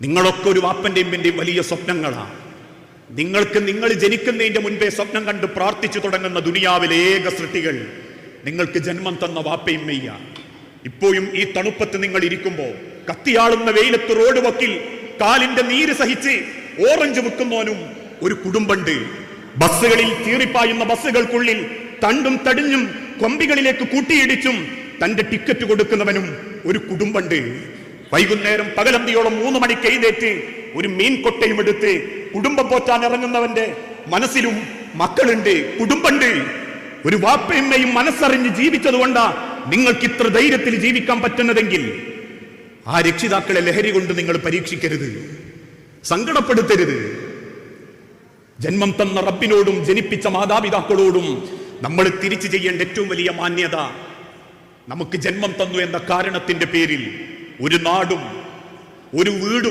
നിങ്ങളൊക്കെ ഒരു വാപ്പന്റെയും എൻ്റെയും വലിയ സ്വപ്നങ്ങളാണ്. നിങ്ങൾക്ക് നിങ്ങൾ ജനിക്കുന്നതിന്റെ മുൻപേ സ്വപ്നം കണ്ട് പ്രാർത്ഥിച്ചു തുടങ്ങുന്ന ദുനിയാവിലെ ഏക സൃഷ്ടികൾ നിങ്ങൾക്ക് ജന്മം തന്ന വാപ്പയും മെയ്യ. ഇപ്പോഴും ഈ തണുപ്പത്ത് നിങ്ങൾ ഇരിക്കുമ്പോൾ കത്തിയാളുന്ന വെയിലത്ത് റോഡ് വക്കിൽ കാലിന്റെ നീര് സഹിച്ച് ഓറഞ്ച് വിൽക്കുന്നവനും ഒരു കുടുംബമുണ്ട്. ബസ്സുകളിൽ ചീറിപ്പായുന്ന ബസ്സുകൾക്കുള്ളിൽ തണ്ടും തടിഞ്ഞും കൊമ്പികളിലേക്ക് കൂട്ടിയിടിച്ചും തന്റെ ടിക്കറ്റ് കൊടുക്കുന്നവനും ഒരു കുടുംബമുണ്ട്. വൈകുന്നേരം പകലന്തിയോളം 3 മണിക്ക് എഴുന്നേറ്റ് ഒരു മീൻ കൊട്ടയും എടുത്ത് കുടുംബം പോറ്റാൻ ഇറങ്ങുന്നവന്റെ മനസ്സിലും മക്കളുണ്ട്, കുടുംബമുണ്ട്. ഒരു വാപ്പയമ്മയും മനസ്സറിഞ്ഞ് ജീവിച്ചതുകൊണ്ടാ നിങ്ങൾക്ക് ഇത്ര ധൈര്യത്തിൽ ജീവിക്കാൻ പറ്റുന്നതെങ്കിൽ ആ രക്ഷിതാക്കളെ ലഹരി കൊണ്ട് നിങ്ങൾ പരീക്ഷിക്കരുത്, സങ്കടപ്പെടുത്തരുത്. ജന്മം തന്ന റബ്ബിനോടും ജനിപ്പിച്ച മാതാപിതാക്കളോടും നമ്മൾ തിരിച്ചു ചെയ്യേണ്ട ഏറ്റവും വലിയ മാന്യത, നമുക്ക് ജന്മം തന്നു എന്ന കാരണത്തിന്റെ പേരിൽ ഒരു നാടും ഒരു വീടും